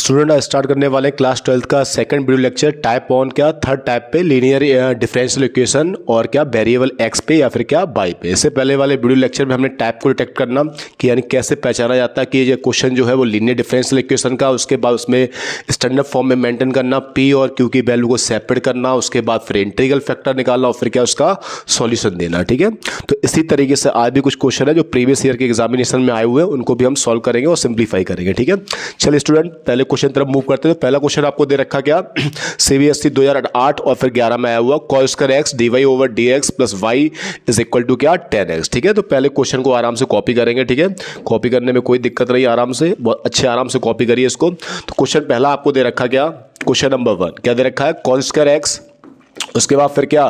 Student आज start करने वाले क्लास 12th का second video lecture type on क्या थर्ड टाइप पे लीनियर डिफरेंशियल इक्वेशन और क्या वेरिएबल एक्स पे या फिर क्या वाई पे। इससे पहले वाले वीडियो लेक्चर में हमने टाइप को डिटेक्ट करना कि यानी कैसे पहचाना जाता है कि ये क्वेश्चन जो है वो लीनियर डिफरेंशियल इक्वेशन का, उसके बाद उसमें स्टैंडर्ड फॉर्म में मेंटेन करना, पी और क्यू की वैल्यू को सेपरेट करना, उसके बाद फिर इंटीग्रल फैक्टर निकालना और फिर क्या उसका सॉल्यूशन देना। ठीक है, तो इसी तरीके से आज भी कुछ क्वेश्चन है जो प्रीवियस ईयर के एग्जामिनेशन में आए हुए हैं, उनको भी हम सॉल्व करेंगे और सिंप्लीफाई करेंगे। ठीक है, चलिए स्टूडेंट पहले क्वेश्चन तरफ मूव करते हैं। पहला क्वेश्चन आपको दे रखा क्या सीबीएसई 2008 और फिर 11 में आया हुआ cos square x dy over dx plus y is equal to क्या 10x। ठीक है, तो पहले क्वेश्चन को आराम से कॉपी करेंगे। ठीक है, कॉपी करने में कोई दिक्कत नहीं, आराम से बहुत अच्छे आराम से कॉपी करिए इसको। तो क्वेश्चन पहला आपको दे रखा क्या, क्वेश्चन नंबर 1 क्या दे रखा है cos स्क्वायर x, उसके बाद फिर क्या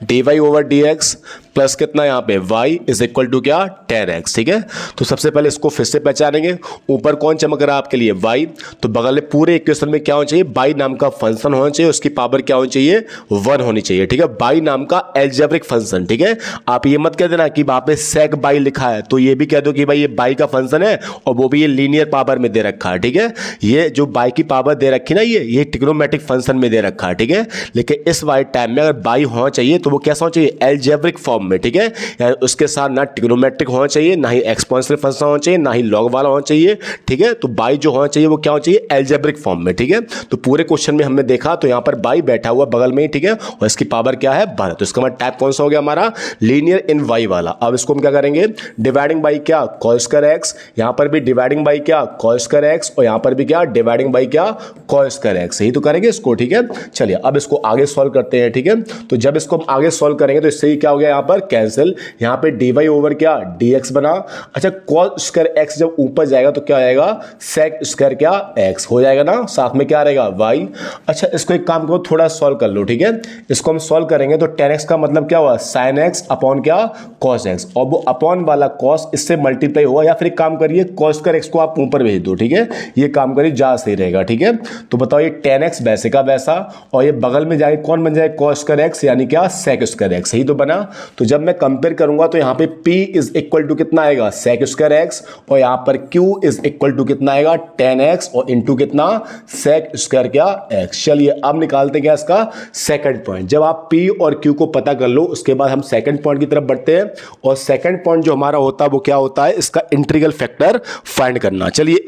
dy ओवर dx प्लस कितना यहाँ पे y इज इक्वल टू क्या 10x। ठीक है, तो सबसे पहले इसको फिर से पहचानेंगे। ऊपर कौन चमक रहा है आपके लिए y, तो बगल में पूरे इक्वेशन में क्या होना चाहिए y नाम का फंक्शन होना चाहिए, उसकी पावर क्या होनी चाहिए 1 होनी चाहिए। ठीक है, y नाम का एल्जेब्रिक फंक्शन। ठीक है, आप ये मत कह देना कि वहां पे sec y लिखा है, तो ये भी कह दो कि भाई ये y का फंक्शन है और वो भी ये लीनियर पावर में दे रखा है। ठीक है, ये जो y की पावर दे रखी ना ये ट्रिग्नोमेट्रिक फंक्शन में दे रखा है। ठीक है, लेकिन इस वाई टाइम में अगर y होना चाहिए तो वो कैसा होना चाहिए एल्जेब्रिक फॉर्म में। ठीक है, यानी उसके साथ ना ट्रिग्नोमेट्रिक होना चाहिए, ना ही एक्सपोनेंशियल फंक्शन होना चाहिए, ना ही लॉग वाला होना चाहिए। ठीक है, तो y जो होना चाहिए वो क्या होना चाहिए एल्जेब्रिक फॉर्म में। ठीक है, तो पूरे क्वेश्चन में हमने देखा तो यहां पर y बैठा हुआ बगल में ही। ठीक है, और इसकी पावर क्या है 12, तो इसका मतलब टाइप कौन सा हो गया हमारा लीनियर इन y वाला। अब इसको हम क्या करेंगे डिवाइडिंग बाई क्या cos स्क्वायर x, यहां पर भी डिवाइडिंग बाई क्या cos स्क्वायर x और यहां पर भी क्या डिवाइडिंग बाई क्या cos स्क्वायर x, यही तो करेंगे इसको। ठीक है, चलिए अब इसको आगे सॉल्व करते हैं। ठीक है, तो जब इसको हम आगे सॉल्व करेंगे तो इससे ही क्या हो गया यहां पर कैंसिल, यहां पे dy ओवर क्या dx बना। अच्छा cos स्क्वायर x जब ऊपर जाएगा तो क्या आएगा sec स्क्वायर क्या x हो जाएगा ना, साथ में क्या रहेगा y। अच्छा इसको एक काम करो थोड़ा सॉल्व कर लो। ठीक है, इसको हम सॉल्व करेंगे तो 10x का मतलब क्या हुआ sin x अपॉन क्या cos x, और वो अपॉन वाला cos इससे मल्टीप्लाई हुआ, या फिर एक काम करिए cos स्क्वायर x को आप ऊपर भेज दो। ठीक है, ये काम करिए ज्यादा सही रहेगा। ठीक है, तो बताओ ये 10x वैसे का वैसा और ये बगल में जाए कौन बन जाए cos स्क्वायर x यानी क्या sec स्क्वायर x, यही तो बना। तो जब मैं कंपेयर करूंगा तो यहां पे p इज इक्वल टू कितना आएगा sec स्क्वायर x और यहां पर q इज इक्वल टू कितना आएगा 10x और इंटू कितना sec स्क्वायर क्या x। चलिए अब निकालते क्या इसका सेकंड पॉइंट। जब आप p और q को पता कर लो उसके बाद हम सेकंड पॉइंट की तरफ बढ़ते हैं, और सेकंड पॉइंट जो हमारा होता है वो क्या होता है इसका इंटीग्रल फैक्टर फाइंड करना। चलिए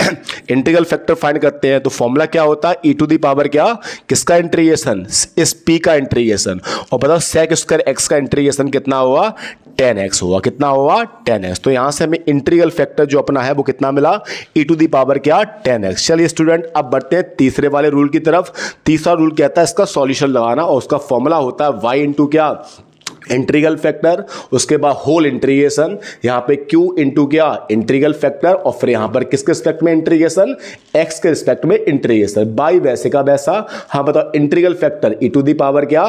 इंटीग्रल फैक्टर फाइंड करते हैं। तो फॉर्मूला क्या होता है e टू दी पावर क्या किसका इंटीग्रेशन इस p का इंटीग्रेशन, और बताओ sec स्क्वायर x का इंटीग्रेशन कितना हुआ 10x हुआ, कितना हुआ 10x। तो यहां से हमें इंटीग्रल फैक्टर जो अपना है वो कितना मिला e टू दी पावर क्या 10x। चलिए स्टूडेंट अब बढ़ते हैं तीसरे वाले रूल की तरफ। तीसरा रूल कहता है इसका सॉल्यूशन लगाना, और उसका फॉर्मूला होता है y इंटू क्या इंटीग्रल फैक्टर, उसके बाद होल इंटीग्रेशन, यहां पे q इंटू क्या इंटीग्रल फैक्टर, और फिर यहां पर किसके रिस्पेक्ट में इंटीग्रेशन x के रिस्पेक्ट में इंटीग्रेशन बाई वैसे का वैसा। हाँ बताओ integral factor e to the power क्या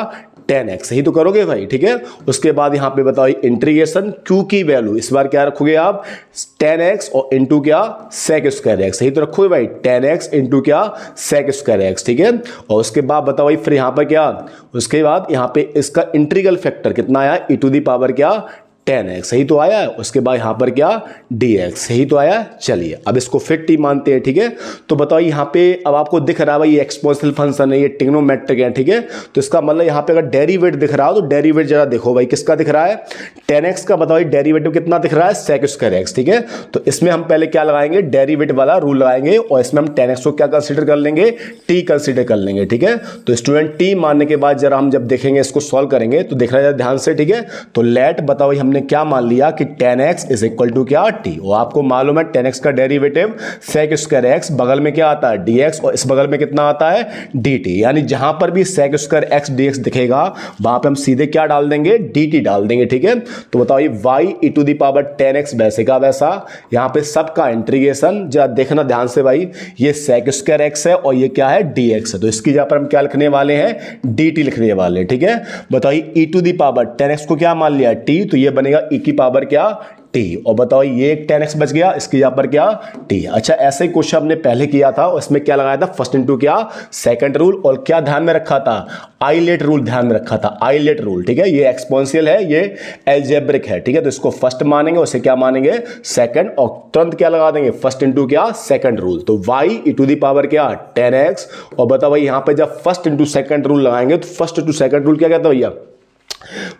10x, यही तो करोगे भाई। ठीक है, उसके बाद यहां पे बताओ इंटीग्रेशन q की वैल्यू इस बार क्या रखोगे आप 10x और इंटू क्या sec स्क्वायर x, यही तो रखोगे भाई 10x इंटू क्या sec स्क्वायर x। ठीक है, और उसके बाद बताओ भाई फिर यहां पर क्या, उसके बाद यहां पे इसका इंटीग्रल फैक्टर कितना आया e टू दी पावर क्या 10x, सही तो आया है। उसके बाद यहां पर क्या dx, सही तो आया। चलिए अब इसको फिर t मानते हैं। ठीक है, तो बताओ यहां पे अब आपको दिख रहा है ये एक्सपोनेंशियल फंक्शन है, ये ट्रिग्नोमेट्रिक है। ठीक है, तो इसका मतलब यहां पे अगर डेरिवेटिव दिख रहा हो तो डेरिवेटिव जरा देखो भाई किसका दिख रहा है 10x का। बताओ डेरिवेटिव कितना दिख रहा है sec स्क्वायर x। ठीक है, तो इसमें हम पहले क्या लगाएंगे डेरिवेटिव वाला रूल लगाएंगे, और इसमें हम 10x को क्या कंसीडर कर लेंगे t कंसीडर कर लेंगे। ठीक है, तो स्टूडेंट t मानने के बाद जरा हम जब देखेंगे इसको सॉल्व करेंगे तो देख रहा है ध्यान से। ठीक है, तो लेट बताओ हमने क्या मान लिया कि 10x इज इक्वल टू क्या t, और आपको मालूम है 10x का डेरिवेटिव sec स्क्वायर x बगल में क्या आता है dx और इस बगल में कितना आता है dt, यानी जहां पर भी sec स्क्वायर x dx दिखेगा वहां पे हम सीधे क्या डाल देंगे dt डाल देंगे। ठीक है, तो बताओ ये y e to the power 10x वैसे का वैसा, यहां पे सबका इंटीग्रेशन जरा देखना ध्यान से भाई, ये sec स्क्वायर x है और ये क्या है dx है, तो इसकी जगह पर हम क्या लिखने वाले हैं dt लिखने वाले। ठीक है, बताइए e to the power 10x को क्या मान लिया t, तो ये बनेगा e की पावर क्या टी, और बताओ ये एक 10x बच गया, इसके यहाँ पर क्या टी। अच्छा ऐसे ही क्वेश्चन हमने पहले किया था, उसमें क्या लगाया था, फर्स्ट इंटू क्या सेकंड रूल, और क्या ध्यान में रखा था, आइलेट रूल ध्यान में रखा था, आइलेट रूल, ठीक है। ये एक्सपोनेंशियल है, ये अलजेब्रिक है, ठीक है, तो इसको फर्स्ट मानेंगे, उसे क्या मानेंगे सेकंड, और तुरंत क्या लगा देंगे फर्स्ट इंटू क्या सेकंड रूल, तो y e to the power क्या 10x, और बताओ भाई यहां पे जब फर्स्ट इंटू सेकंड रूल लगाएंगे तो फर्स्ट इंटू सेकंड रूल क्या कहता है भैया,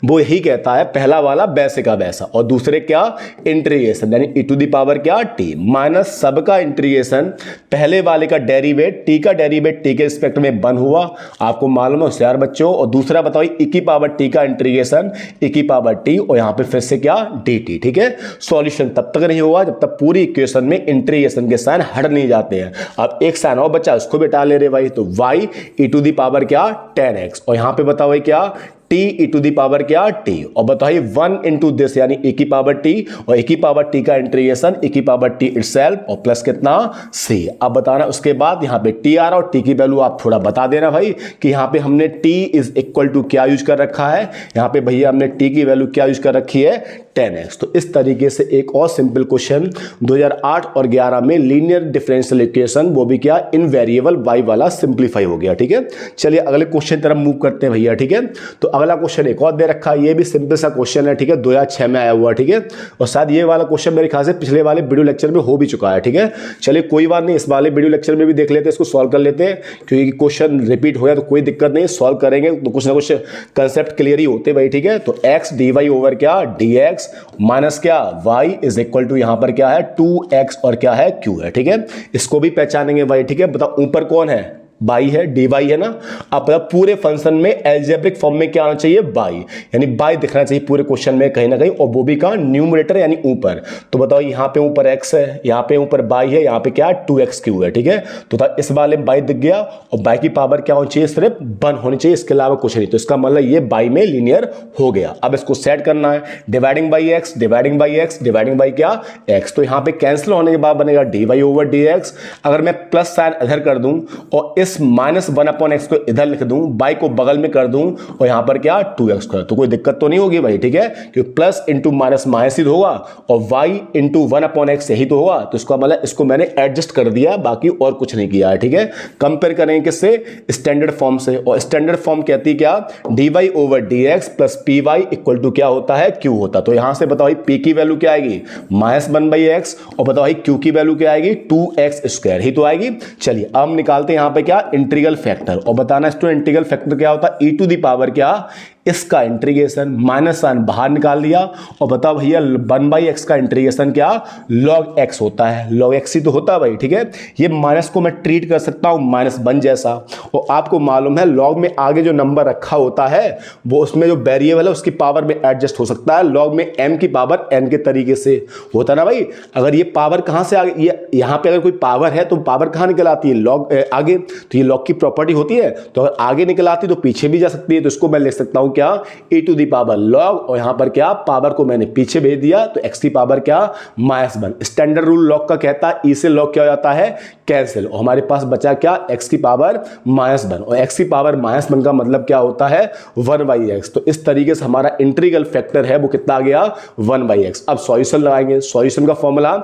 वो यही कहता है पहला वाला वैसे का वैसा, और दूसरे क्या इंटीग्रेशन यानी e टू दी पावर क्या t माइनस सबका इंटीग्रेशन, पहले वाले का डेरिवेट t का डेरिवेट t के रिस्पेक्ट में 1 हुआ, आपको मालूम है होशियार बच्चों, और दूसरा बताओ e की पावर t का इंटीग्रेशन e की पावर t, और यहां पे फिर से क्या dt, ठीक है। सॉल्यूशन तब तक नहीं होगा जब तक पूरी इक्वेशन में इंटीग्रेशन के साइन हट नहीं जाते हैं। अब एक साइन और बच्चा उसको भी टाल ले रहे भाई, तो y e to the power क्या 10x, और यहां पे बताओ क्या t e to the power क्या t, और बताइए 1 इंटू दिस यानी e की पावर t, और e की पावर t का इंटीग्रेशन e की पावर t इटसेल्फ, और प्लस कितना c। अब बताना उसके बाद यहाँ पे t आ रहा, और t की वैल्यू आप थोड़ा बता देना भाई कि यहाँ पे हमने t इज इक्वल टू क्या यूज कर रखा है, यहाँ पे भैया हमने t की वैल्यू क्या यूज कर रखी है 10x। तो इस तरीके से एक और सिंपल क्वेश्चन 2008 और 11 में लीनियर डिफरेंशियल इक्वेशन, वो भी क्या इन वेरिएबल y वाला सिंप्लीफाई हो गया, ठीक है। चलिए अगले क्वेश्चन तरफ मूव करते हैं भैया, ठीक है। तो अगला क्वेश्चन एक और दे रखा है, ये भी सिंपल सा क्वेश्चन है, ठीक है, 2006 में आया हुआ, ठीक है, और शायद ये वाला क्वेश्चन मेरे ख्याल से पिछले वाले वीडियो लेक्चर में हो भी चुका है, ठीक है। चलिए कोई बात नहीं, इस वाले वीडियो लेक्चर में भी देख लेते हैं, इसको सॉल्व कर लेते हैं, क्योंकि क्वेश्चन रिपीट हो गया तो कोई दिक्कत नहीं, सॉल्व करेंगे तो कुछ ना कुछ कंसेप्ट क्लियर ही होते भाई, ठीक है। तो x dy ओवर क्या dx माइनस क्या y इज इक्वल टू यहां पर क्या है 2x और क्या है q है, ठीक है। इसको भी पहचानेंगे भाई, ठीक है। बताओ ऊपर कौन है, बाई है, dy है ना। अब पूरे फंक्शन में एल्जेब्रिक फॉर्म में क्या आना चाहिए बाई, यानी बाई दिखना चाहिए पूरे क्वेश्चन में कहीं ना कहीं, और वो भी कहां न्यूमरेटर यानी ऊपर। तो बताओ यहां पे ऊपर x है, यहां पे ऊपर बाई है, यहां पे क्या 2x³ है, ठीक है। तो इस वाले में बाई दिख गया, और बाई की पावर क्या होनी चाहिए सिर्फ 1 होनी चाहिए, इसके अलावा कुछ नहीं। तो इसका मतलब ये बाई में लीनियर हो गया। अब इसको सेट करना है, dividing by x dividing by x dividing by क्या x, तो यहां पे कैंसिल होने के बाद बनेगा dy ओवर dx। अगर मैं प्लस साइन इधर कर दूं और इस -1/x को इधर लिख दूं, बाई को बगल में कर दूं, और यहां पर क्या 2x कर, तो कोई दिक्कत तो नहीं होगी भाई, ठीक है, क्योंकि प्लस इंटू माइनस माइनस ही तो होगा, और y इंटू 1/x यही तो होगा। तो इसका मतलब इसको मैंने एडजस्ट कर दिया, बाकी और कुछ नहीं किया है, ठीक है। कंपेयर करेंगे किससे, स्टैंडर्ड फॉर्म से, और स्टैंडर्ड फॉर्म कहती है क्या dy over dx plus py equal to क्या होता है q होता। तो यहां से बताओ p की वैल्यू क्या आएगी -1/x, और बताओ q की वैल्यू क्या आएगी 2x² ही तो आएगी। चलिए अब निकालते हैं यहां पे क्या इंटीग्रल फैक्टर, और बताना स्टूडेंट इंटीग्रल फैक्टर क्या होता है e टू दी पावर क्या इसका इंटीग्रेशन, माइनस साइन बाहर निकाल दिया, और बताओ भैया 1/x का इंटीग्रेशन क्या log x होता है, log x ही तो होता है भाई, ठीक है। ये माइनस को मैं ट्रीट कर सकता हूं -1 जैसा, और आपको मालूम है log में आगे जो नंबर रखा होता है वो उसमें जो वेरिएबल है उसकी पावर में एडजस्ट हो सकता है, log में m की पावर n के तरीके से होता ना भाई। अगर ये पावर कहां से आगे, ये यहां पे अगर कोई पावर है तो पावर कहां निकल आती है log आगे, तो ये log की प्रॉपर्टी होती है, तो अगर आगे निकल आती तो पीछे भी जा सकती है। तो इसको मैं लिख सकता हूं क्या e to the power log, और यहां पर क्या पावर को मैंने पीछे भेज दिया, तो x की पावर क्या -1। स्टैंडर्ड रूल log का कहता है e से log क्या हो जाता है कैंसिल, और हमारे पास बचा क्या x की पावर -1, और x की पावर -1 का मतलब क्या होता है 1/x। तो इस तरीके से हमारा इंटीग्रल फैक्टर है वो कितना आ गया 1/x। अब सॉल्यूशन लगाएंगे, सॉल्यूशन का formula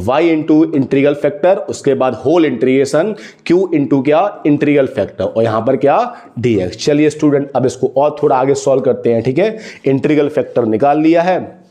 y into integral factor, उसके बाद होल इंटीग्रेशन q इंटू क्या इंटीग्रल फैक्टर, और यहां पर क्या dx। चलिए स्टूडेंट अब इसको और थोड़ा आगे सॉल्व करते हैं, ठीक है। इंटीग्रल फैक्टर निकाल लिया है,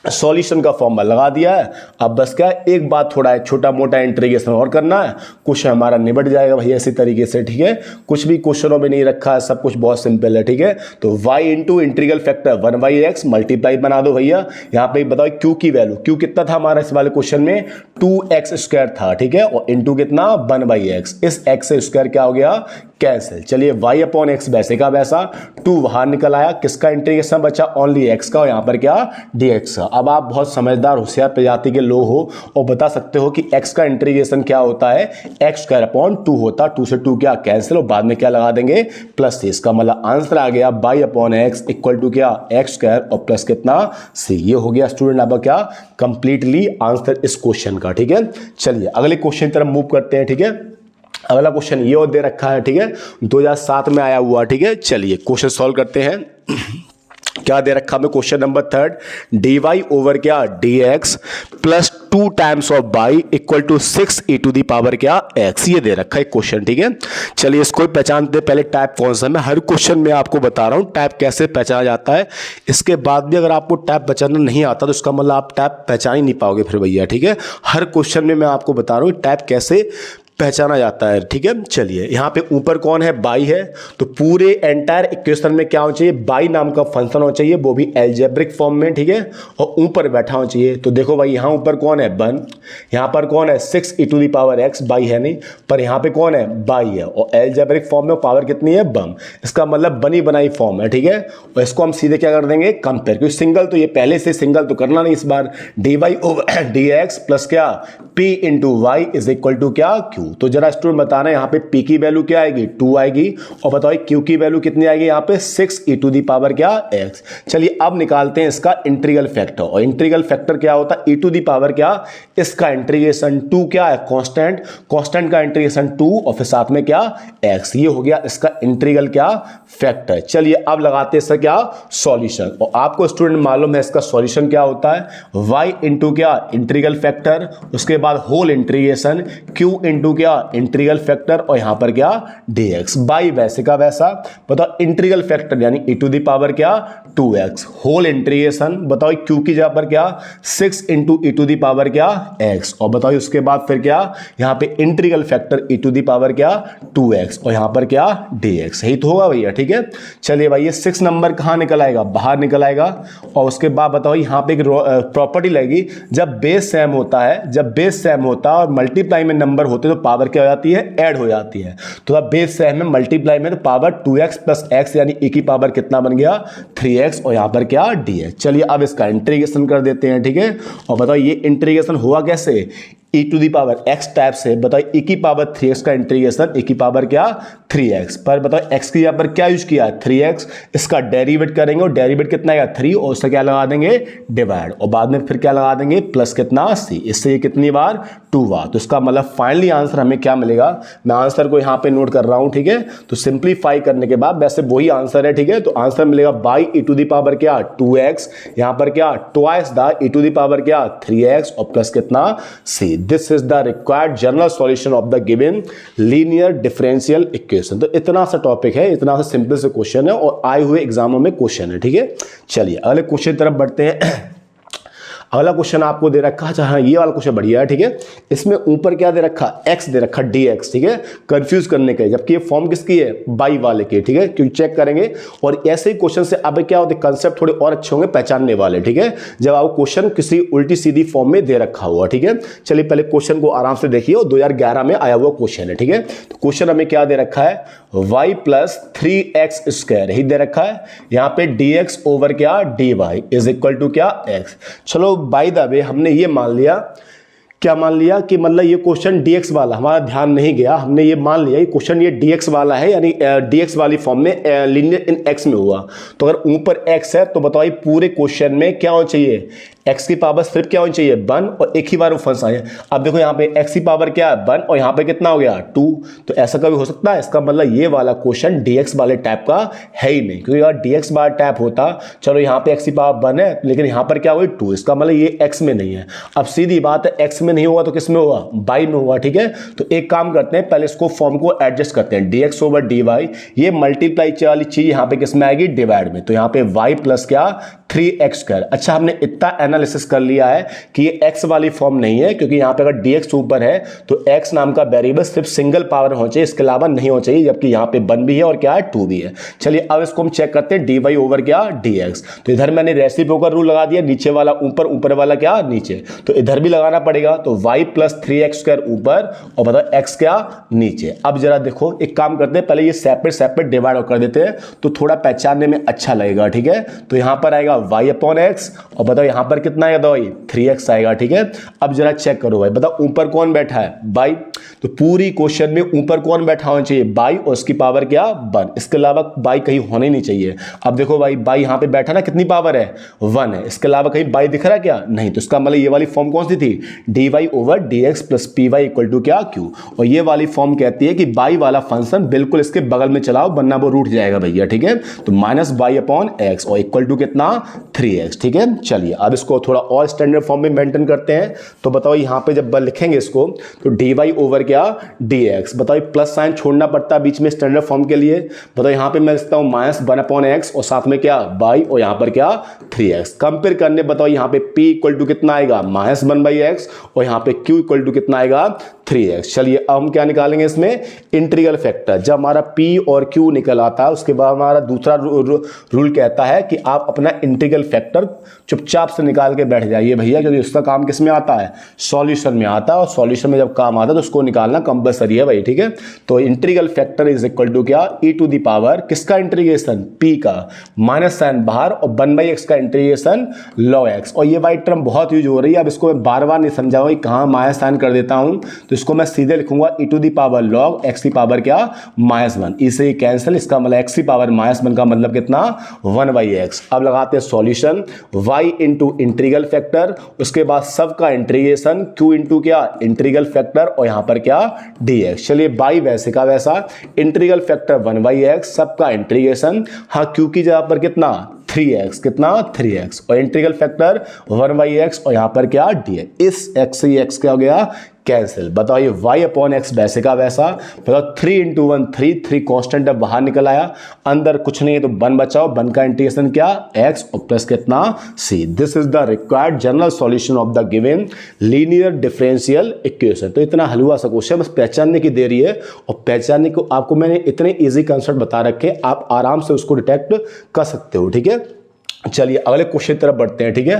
सॉल्यूशन का फॉर्मूला लगा दिया है। अब बस क्या एक बात थोड़ा है छोटा मोटा इंटीग्रेशन और करना है, क्वेश्चन हमारा निबट जाएगा भैया इसी तरीके से, ठीक है। कुछ भी क्वेश्चनों में नहीं रखा है, सब कुछ बहुत सिंपल है, ठीक है। तो y into integral factor 1/x multiply बना दो भैया, यहाँ पे बताओ q की वैल्यू, q कितना था हमारा इस वाले क्वेश्चन में 2x² था, ठीक है, और इंटू कितना 1/x, इस x स्क्वायर क्या हो गया कैंसिल। चलिए y/x वैसे का वैसा, 2 बाहर निकल आया, किसका इंटीग्रेशन बचा ओनली x का, और यहां पर क्या dx का। अब आप बहुत समझदार होशियार प्रजाति के लोग हो और बता सकते हो कि x का इंटीग्रेशन क्या होता है x²/2 होता, 2 से 2 क्या कैंसिल, और बाद में क्या लगा देंगे प्लस c। इसका मतलब आंसर आ गया y/x इक्वल टू क्या x² और प्लस कितना c। ये हो गया स्टूडेंट अब क्या कंप्लीटली आंसर इस क्वेश्चन का, ठीक है। चलिए अगले क्वेश्चन की तरफ मूव करते हैं, ठीक है। अगला क्वेश्चन ये और दे रखा है, ठीक है, 2007 में आया हुआ, ठीक है। चलिए क्वेश्चन सॉल्व करते हैं। क्या दे रखा हमें question number third, d y over क्या d x plus 2 times of y equal to 6 e to the power क्या x, ये दे रखा है क्वेश्चन। ठीक है, चलिए इसको पहचानते पहले टाइप कौन सा। मैं हर क्वेश्चन में आपको बता रहा हूं टाइप कैसे पहचाना जाता है। इसके बाद भी अगर आपको टाइप पहचानना नहीं आता तो इसका मतलब आप टाइप पहचान ही नहीं पाओगे फिर भैया। ठीक है, हर क्वेश्चन में मैं आपको बता रहा हूं टाइप कैसे पहचाना जाता है। ठीक है, चलिए यहाँ पे ऊपर कौन है, बाई है, तो पूरे एंटायर इक्वेशन में क्या होना चाहिए, बाई नाम का फंक्शन होना चाहिए, वो भी एल्जेब्रिक फॉर्म में। ठीक है, और ऊपर बैठा होना चाहिए। तो देखो भाई यहाँ ऊपर कौन है, 1, यहाँ पर कौन है 6 e to the power x, by है नहीं, पर यहाँ पे कौन है, बाई है, और एल्जेब्रिक फॉर्म में पावर कितनी है, बम, इसका मतलब बनी बनाई फॉर्म है। ठीक है, और इसको हम सीधे क्या कर देंगे, कंपेयर, क्योंकि सिंगल तो ये पहले से सिंगल तो करना नहीं, इस बार d y over d x plus क्या p into y is equal to क्या q। तो जरा स्टूडेंट बताना है यहाँ पे p की वैल्यू क्या आएगी, 2 आएगी, और बताओ q की वैल्यू कितनी आएगी, यहाँ पे 6 e टू दी पावर क्या x। चलिए अब निकालते हैं इसका इंटीग्रल फैक्टर, और इंटीग्रल फैक्टर क्या होता है, e टू दी पावर क्या, इसका इंटीग्रेशन 2 क्या है, कांस्टेंट, कांस्टेंट का इंटीग्रेशन 2 और फिर साथ में क्या x, ये हो गया इसका इंटीग्रल क्या फैक्टर। चलिए अब लगाते हैं इसका क्या सॉल्यूशन, और आपको स्टूडेंट मालूम है इसका सॉल्यूशन क्या होता है, y इंटू क्या इंटीग्रल फैक्टर, उसके बाद होल इंटीग्रेशन q इंटू क्या इंटीग्रल फैक्टर, और यहां पर क्या dx, बाई वैसे का वैसा। बताओ इंटीग्रल फैक्टर यानी e टू दी पावर क्या 2x, होल इंटीग्रेशन बताओ q की जगह पर क्या 6 into e to the power क्या x, और बताओ उसके बाद फिर क्या यहां पे integral factor e to the power क्या 2x, और यहां पर क्या dx, यही तो होगा भैया। ठीक है, चलिए भाई ये 6 नंबर कहां निकल आएगा, बाहर निकल आएगा। और उसके बाद बताओ यहां पे एक प्रॉपर्टी लगेगी, जब बेस सेम होता है, जब बेस सेम होता है और मल्टीप्लाई में नंबर होते तो पावर क्या हो जाती है, ऐड हो जाती है। तो अब बेस सेम में मल्टीप्लाई में तो पावर 2x प्लस x यानी e की पावर कितना बन गया 3x, और यहां पर क्या dx। चलिए अब इसका इंटीग्रेशन कर देते हैं। ठीक है, और बताओ ये इंटीग्रेशन हुआ कैसे, e to the power x type से, बताओ e की पावर 3x का इंटीग्रेशन e की पावर क्या 3x, पर बताओ x की यहाँ पर क्या यूज किया है 3x, इसका डेरिवेट करेंगे और डेरिवेट कितना आएगा 3, और उससे क्या लगा देंगे डिवाइड, और बाद में फिर क्या लगा देंगे प्लस कितना c, इससे ये कितनी बार 2 बार। तो इसका मतलब फाइनली आंसर हमें क्या मिलेगा, मैं आंसर को यहाँ पे नोट कर रहा हूँ। ठीक है, तो सिंप्लीफाई करने के बाद वैसे वही आंसर है। ठीक है, तो आंसर मिलेगा by e to the power क्या 2x, यहाँ पर क्या twice the e to the power क्या 3x, और प्लस कितना c। This is the required general solution of the given linear differential equation. तो इतना सा टॉपिक है, इतना सा सिंपल से क्वेश्चन है, और आए हुए एग्जामों में क्वेश्चन है। ठीक है, चलिए अगले क्वेश्चन की तरफ बढ़ते हैं। अगला क्वेश्चन आपको दे रखा है, हाँ ये वाला क्वेश्चन बढ़िया है। ठीक है, इसमें ऊपर क्या दे रखा x दे रखा dx। ठीक है, कंफ्यूज करने के, जबकि ये फॉर्म किसकी है बाई वाले की। ठीक है, क्योंकि चेक करेंगे, और ऐसे ही क्वेश्चन से अब क्या होते कंसेप्ट थोड़े और अच्छे होंगे पहचानने वाले। ठीक है, जब आपको क्वेश्चन किसी उल्टी सीधी फॉर्म में दे रखा हुआ। ठीक है, चलिए पहले क्वेश्चन को आराम से देखिए, और 2011 में आया हुआ क्वेश्चन है। ठीक है, तो क्वेश्चन हमें क्या दे रखा है, y प्लस 3x स्क्वायर यही दे रखा है, यहाँ पे dx ओवर क्या dy इज इक्वल टू क्या x। चलो बाय द वे हमने ये मान लिया, क्या मान लिया कि मतलब ये क्वेश्चन dx वाला, हमारा ध्यान नहीं गया, हमने ये मान लिया ये क्वेश्चन ये dx वाला है, यानी dx वाली फॉर्म में लीनियर इन x में हुआ। तो अगर ऊपर x है तो बताओ पूरे क्वेश्चन में क्या होना चाहिए, x की पावर सिर्फ क्या होनी चाहिए 1, और एक ही बार वो फंस आए। अब देखो यहाँ पे x की पावर क्या है 1, और यहाँ पे कितना हो गया 2। तो ऐसा कभी हो सकता है, इसका मतलब ये वाला क्वेश्चन dx वाले टाइप का है ही नहीं, क्योंकि अगर dx वाला टाइप होता, चलो यहाँ पे x की पावर 1 है, लेकिन यहाँ पर क्या हुई 2, इसका मतलब ये x में नहीं है। अब सीधी बात है, x में नहीं होगा तो किस में होगा, बाई में होगा। ठीक है, तो एक काम करते हैं, पहले इसको फॉर्म को एडजस्ट करते हैं, dx ओवर dy, ये मल्टीप्लाई वाली चीज यहाँ पे किस में आएगी डिवाइड में, तो यहाँ पे y प्लस क्या 3x स्क्वायर। अच्छा हमने इतना एनालिसिस कर लिया है कि ये x वाली फॉर्म नहीं है, क्योंकि यहाँ पे अगर dx ऊपर है तो x नाम का वेरिएबल सिर्फ सिंगल पावर होना चाहिए, इसके अलावा नहीं होना चाहिए, जबकि यहाँ पे 1 भी है और क्या है 2 भी है। चलिए अब इसको हम चेक करते हैं dy ओवर क्या dx। तो इधर मैंने रेसिप्रोकल रूल लगा दिया, नीचे वाला ऊपर, ऊपर वाला क्या नीचे, तो इधर भी लगाना पड़ेगा। तो y प्लस 3x स्क्वायर ऊपर और बताओ x क्या नीचे। अब जरा देखो एक काम करते हैं, पहले ये सेपरेट सेपरेट डिवाइड कर देते हैं तो थोड़ा पहचानने में अच्छा लगेगा। ठीक है, तो यहाँ पर आएगा y अपॉन एक्स, और बताओ यहाँ पर कितना आएगा भाई 3x आएगा। ठीक है, अब जरा चेक करो भाई, बताओ ऊपर कौन बैठा है बाई, तो पूरी क्वेश्चन में ऊपर कौन बैठा होना चाहिए बाई और उसकी पावर क्या 1, इसके अलावा बाई कहीं होना ही नहीं चाहिए। अब देखो भाई बाई यहाँ पे बैठा ना, कितनी पावर है 1 है, इसके अलावा कहीं बाई दिख रहा है क्या, नहीं, तो इसका मतलब ये वाली फॉर्म कौन सी थी dy over dx plus p y equal to क्या q, और ये वाली फॉर्म कहती है कि बाई वाला फंक्शन बिल्कुल इसके बगल में चलाओ वरना वो रूठ जाएगा भैया। ठीक है, तो माइनस बाई अपॉन एक्स और इक्वल टू कितना 3x। ठीक है, चलिए अब इसको थोड़ा और स्टैंडर्ड फॉर्म में मेंटेन करते हैं। तो बताओ यहाँ पे जब लिखेंगे इसको तो dy ओवर क्या dx, बताओ प्लस साइन छोड़ना पड़ता है बीच में स्टैंडर्ड फॉर्म के लिए। बताओ यहाँ पे मैं लिखता हूँ माइनस 1 अपॉन एक्स और साथ में क्या बाई और यहाँ पर क्या 3x। कंपेयर करने बताओ यहाँ पे p इक्वल टू कितना आएगा माइनस 1 बाई एक्स और यहाँ पे q इक्वल टू कितना आएगा 3x। चलिए अब हम क्या निकालेंगे इसमें इंटीग्रल फैक्टर। जब हमारा p और q निकल आता है उसके बाद हमारा दूसरा रूल कहता है कि आप अपना इंटीग्रल फैक्टर चुपचाप से निकाल के बैठ जाइए भैया, क्योंकि उसका काम किस में आता है सॉल्यूशन में आता है, और सॉल्यूशन में जब काम आता है तो उसको निकालना कंपलसरी है भाई। ठीक है, तो integral factor is equal to क्या e टू दी पावर किसका इंटीग्रेशन p का, माइनस साइन बाहर और 1/x का इंटीग्रेशन log x। और ये वाइट टर्म बहुत यूज हो रही है, अब इसको मैं बार बार नहीं समझाऊंगा कहाँ माइनस साइन कर देता हूँ, तो इसको मैं सीधे लिखूंगा e to the power log x की पावर क्या -1, इसे ही कैंसिल, इसका मतलब x की पावर -1 का मतलब कितना 1/x। अब लगाते हैं solution y into integral factor, उसके बाद सब का इंटीग्रेशन q इंटू क्या इंटीग्रल फैक्टर और यहाँ पर क्या dx। चलिए बाई वैसे का वैसा इंटीग्रल फैक्टर 1/x, सब का इंटीग्रेशन, हाँ q की जगह पर कितना 3x, कितना 3x और इंटीग्रल फैक्टर 1/x और यहाँ पर क्या dx। इस x से x क्या हो गया कैंसिल। बताइए y अपॉन एक्स वैसे का वैसा, बताओ 3 इंटू 1 3 कॉन्स्टेंट अब बाहर निकल आया, अंदर कुछ नहीं है तो 1 बचाओ, 1 का इंटीग्रेशन क्या x और प्लस कितना c। This is the required general solution of the given linear differential equation. तो इतना हलवा सा क्वेश्चन बस पहचानने की देरी है, और पहचानने को आपको मैंने इतने इजी कंसेप्ट बता रखे, आप आराम से उसको डिटेक्ट कर सकते हो। ठीक है, चलिए अगले क्वेश्चन की तरफ बढ़ते हैं। ठीक है,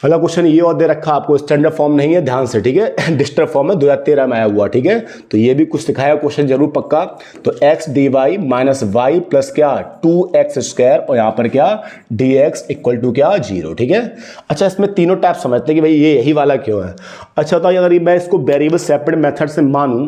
अगला क्वेश्चन ये और दे रखा आपको, स्टैंडर्ड फॉर्म नहीं है ध्यान से। ठीक है, डिस्टर्ब फॉर्म है 2013 में आया हुआ। ठीक है, तो ये भी कुछ सिखाया क्वेश्चन जरूर पक्का। तो x dy minus y plus क्या 2x स्क्वायर और यहाँ पर क्या dx इक्वल टू क्या 0। ठीक है, अच्छा इसमें तीनों टाइप समझते हैं कि भाई ये यही वाला क्यों है। अच्छा तो अगर मैं इसको वेरिएबल सेपरेट मेथड से मानूं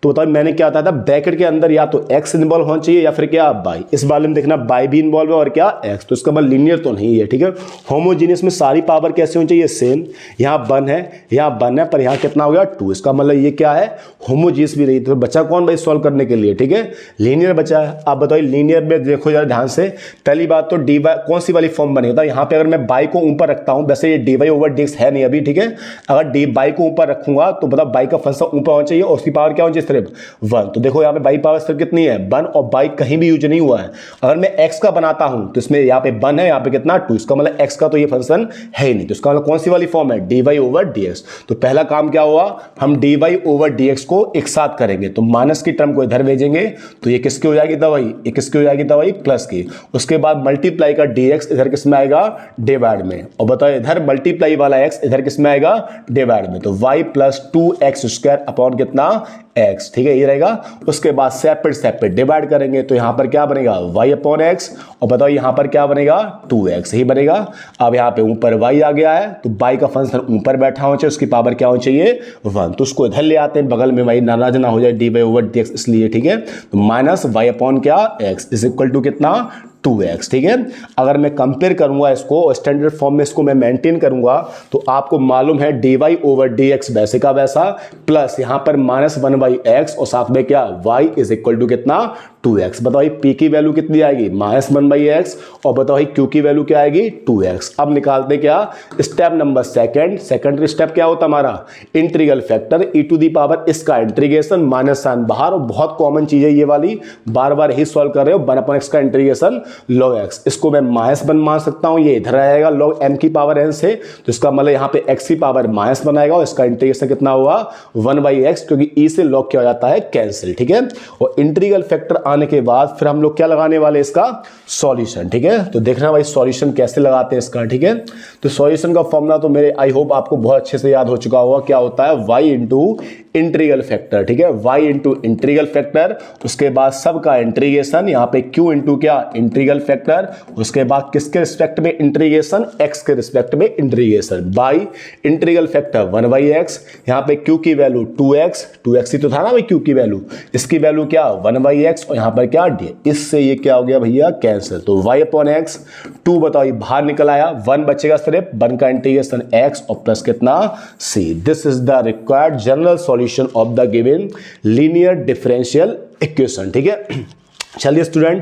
तो बताओ मैंने क्या बताया था, ब्रैकेट के अंदर या तो x इन्वॉल्व होना चाहिए या फिर क्या बाई। इस बारे में देखना बाई भी इन्वॉल्व है और क्या x, तो इसका मतलब लीनियर तो नहीं है। ठीक है, होमोजीनियस में सारी पावर कैसे होनी चाहिए सेम, यहाँ 1 है यहाँ 1 है पर यहाँ कितना हो गया 2, इसका मतलब ये क्या है होमोजीनियस भी रही। तो बचा कौन भाई सॉल्व करने के लिए, ठीक है लीनियर बचा है। आप बताइए लीनियर में देखो जरा ध्यान से, पहली बात तो डी वाई कौन सी वाली फॉर्म बनेगा, यहाँ पे अगर मैं बाई को ऊपर रखता हूँ, वैसे ये d y over d x है नहीं अभी। ठीक है, अगर डी बाई को ऊपर रखूंगा तो बताओ बाई का फंक्शन ऊपर होना चाहिए और उसकी पावर क्या होनी चाहिए सिर्फ 1। तो देखो यहाँ पे बाई पावर सिर्फ कितनी है 1 और बाई कहीं भी यूज नहीं हुआ है। अगर मैं x का बनाता हूं तो इसमें यहाँ पे 1 है यहाँ पे कितना 2, इसका मतलब x का तो ये फंक्शन है ही नहीं, तो इसका मतलब कौन सी वाली फॉर्म है d y over d x. तो पहला काम क्या हुआ, हम d y over d x को एक साथ करेंगे, तो माइनस की टर्म को इधर भेजेंगे तो ये किसकी हो जाएगी दवाई, ये किसकी हो जाएगी दवाई प्लस की। उसके बाद मल्टीप्लाई का डी एक्स इधर किस में आएगा डिवाइड में, और बताओ इधर मल्टीप्लाई वाला x इधर किस में आएगा डिवाइड में, तो y plus 2x square upon कितना x। ठीक है ये रहेगा। उसके बाद सेपरेट डिवाइड करेंगे तो यहां पर क्या बनेगा y अपॉन एक्स, और बताओ यहां पर क्या बनेगा 2x ही बनेगा। अब यहां पे ऊपर y आ गया है तो y का फंक्शन ऊपर बैठा होना चाहिए, उसकी पावर क्या होनी चाहिए 1, तो उसको इधर ले आते हैं बगल में, वही नाराज ना हो जाए d y over d x इसलिए। ठीक है, तो माइनस y अपॉन क्या x इज इक्वल टू कितना 2x। ठीक है, अगर मैं कंपेयर करूंगा इसको स्टैंडर्ड फॉर्म में, इसको मैं मेंटेन करूंगा तो आपको मालूम है d y over d x वैसे का वैसा प्लस यहां पर माइनस 1/x और साथ में क्या y इज इक्वल टू कितना 2x। बताओ p की वैल्यू कितनी आएगी माइनस 1/x और बताओ q की वैल्यू क्या आएगी 2x। अब निकालते क्या स्टेप नंबर सेकंडरी स्टेप क्या होता हमारा integral factor e to the power इसका इंटीग्रेशन माइनस साइन बाहर, और बहुत कॉमन चीज है ये वाली, बार बार यही सॉल्व कर रहे हो 1/x का इंटीग्रेशन log x। इसको मैं -1 मान सकता हूं, ये इधर आएगा log m की पावर n से, तो इसका मतलब यहां पे x की पावर -1 आएगा और इसका इंटीग्रेशन कितना हुआ 1/x, क्योंकि e से log क्या हो जाता है कैंसिल। ठीक है, और इंटीग्रल फैक्टर आने के बाद फिर हम लोग क्या लगाने वाले इसका सॉल्यूशन, ठीक है। तो देखना भाई सॉल्यूशन कैसे लगाते हैं इसका, ठीक है। तो सॉल्यूशन का फॉर्मूला तो मेरे आई होप आपको बहुत अच्छे से याद हो चुका होगा, क्या होता है y इंटू इंटीग्रल फैक्टर, ठीक है, y इंटू इंटीग्रल फैक्टर, उसके बाद सब का इंटीग्रेशन, यहाँ पे q इंटू क्या इंटीग्रल फैक्टर, उसके बाद किसके रिस्पेक्ट में इंटीग्रेशन, x के रिस्पेक्ट में integration, by integral factor 1/x, यहाँ पे q की वैल्यू 2x ही तो था ना भाई q की वैल्यू, इसकी वैल्यू क्या 1/x और यहाँ पर क्या d, इससे ये क्या हो गया भैया कैंसिल, तो y/x 2 बताओ ये बाहर निकल आया, 1 बचेगा सिर्फ, 1 का इंटीग्रेशन x और प्लस कितना c। This is the required general solution of the given linear differential equation, ठीक है। चलिए स्टूडेंट